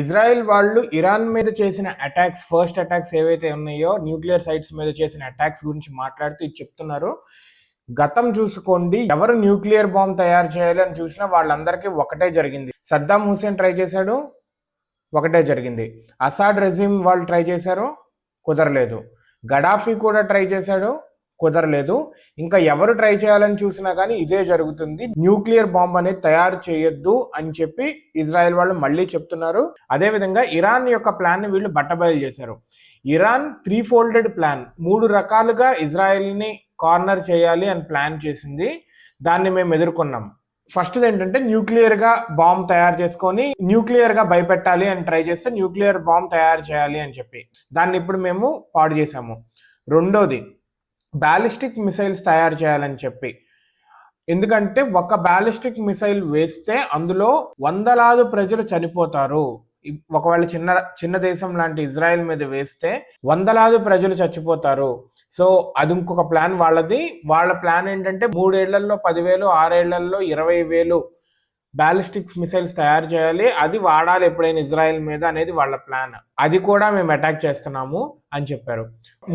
Israel వాళ్ళు Iran మీద చేసిన అటాక్స్, ఫస్ట్ అటాక్స్ ఏవైతే ఉన్నాయో న్యూక్లియర్ సైట్స్ మీద చేసిన అటాక్స్ గురించి మాట్లాడుతూ ఇది చెప్తున్నారు. గతం చూసుకోండి, ఎవరు న్యూక్లియర్ బాంబ్ తయారు చేయాలని చూసినా వాళ్ళందరికీ ఒకటే జరిగింది. సద్దాం హుసేన్ ట్రై చేశాడు, ఒకటే జరిగింది. అసాడ్ రెజిమ్ వాళ్ళు ట్రై చేశారు, కుదరలేదు. గడాఫీ కూడా ట్రై చేశాడు, కుదరలేదు. ఇంకా ఎవరు ట్రై చేయాలని చూసినా కానీ ఇదే జరుగుతుంది. న్యూక్లియర్ బాంబ్ అనేది తయారు చేయొద్దు అని చెప్పి ఇజ్రాయెల్ వాళ్ళు మళ్ళీ చెప్తున్నారు. అదేవిధంగా ఇరాన్ యొక్క ప్లాన్ ని వీళ్ళు బట్టబయలు చేశారు. ఇరాన్ 3-folded ప్లాన్, 3 రకాలుగా ఇజ్రాయెల్ని కార్నర్ చేయాలి అని ప్లాన్ చేసింది. దాన్ని మేము ఎదుర్కొన్నాం. ఫస్ట్ ఏంటంటే న్యూక్లియర్ గా బాంబ్ తయారు చేసుకొని న్యూక్లియర్ గా భయపెట్టాలి అని ట్రై చేస్తే న్యూక్లియర్ బాంబ్ తయారు చేయాలి అని చెప్పి దాన్ని ఇప్పుడు మేము పాడు చేసాము. రెండోది బ్యాలిస్టిక్ మిసైల్స్ తయారు చేయాలని చెప్పి, ఎందుకంటే ఒక బ్యాలిస్టిక్ మిసైల్ వేస్తే అందులో వందలాది ప్రజలు చనిపోతారు. ఒకవేళ చిన్న దేశం లాంటి ఇజ్రాయెల్ మీద వేస్తే వందలాది ప్రజలు చచ్చిపోతారు. సో అది ఇంకొక ప్లాన్ వాళ్ళది. వాళ్ళ ప్లాన్ ఏంటంటే 3 ఏళ్లలో 10,000, 6 ఏళ్లలో 20,000 బ్యాలిస్టిక్స్ మిసైల్స్ తయారు చేయాలి, అది వాడాలి ఎప్పుడైనా ఇజ్రాయెల్ మీద అనేది వాళ్ళ ప్లాన్. అది కూడా మేము అటాక్ చేస్తున్నాము అని చెప్పారు.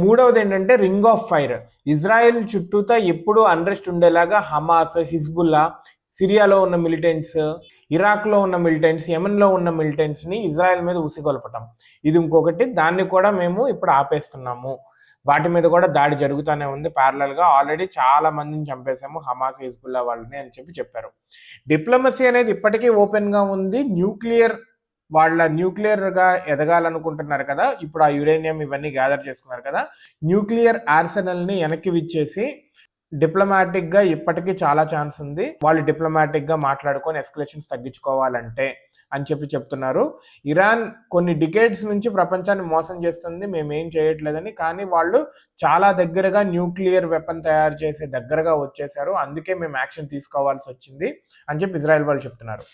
మూడవది ఏంటంటే రింగ్ ఆఫ్ ఫైర్. ఇజ్రాయెల్ చుట్టూతా ఎప్పుడు అన్రెస్ట్ ఉండేలాగా హమాస్, హిజ్బుల్లా, సిరియాలో ఉన్న మిలిటెంట్స్, ఇరాక్లో ఉన్న మిలిటెంట్స్, యెమెన్లో ఉన్న మిలిటెంట్స్ని ఇజ్రాయెల్ మీద ఉసిగొల్పటం, ఇది ఇంకొకటి. దాన్ని కూడా మేము ఇప్పుడు ఆపేస్తున్నాము. వాటి మీద కూడా దాడి జరుగుతూనే ఉంది ప్యారలల్గా. ఆల్రెడీ చాలా మందిని చంపేశాము హమాస్, హిజ్బుల్లా వాళ్ళని అని చెప్పారు. డిప్లొమసీ అనేది ఇప్పటికీ ఓపెన్గా ఉంది. న్యూక్లియర్గా ఎదగాలనుకుంటున్నారు కదా, ఇప్పుడు ఆ యురేనియం ఇవన్నీ గ్యాదర్ చేసుకున్నారు కదా, న్యూక్లియర్ ఆర్సెనల్ని వెనక్కి విచ్చేసి డిప్లొమాటిక్గా ఇప్పటికీ చాలా ఛాన్స్ ఉంది. వాళ్ళు డిప్లొమాటిక్గా మాట్లాడుకొని ఎస్కలేషన్స్ తగ్గించుకోవాలంటే అని చెప్తున్నారు. ఇరాన్ కొన్ని డికేడ్స్ నుంచి ప్రపంచాన్ని మోసం చేస్తుంది, మేమేం చేయట్లేదని. కానీ వాళ్ళు చాలా దగ్గరగా న్యూక్లియర్ వెపన్ తయారు చేసే దగ్గరగా వచ్చేసారు. అందుకే మేము యాక్షన్ తీసుకోవాల్సి వచ్చింది అని చెప్పి ఇజ్రాయెల్ వాళ్ళు చెప్తున్నారు.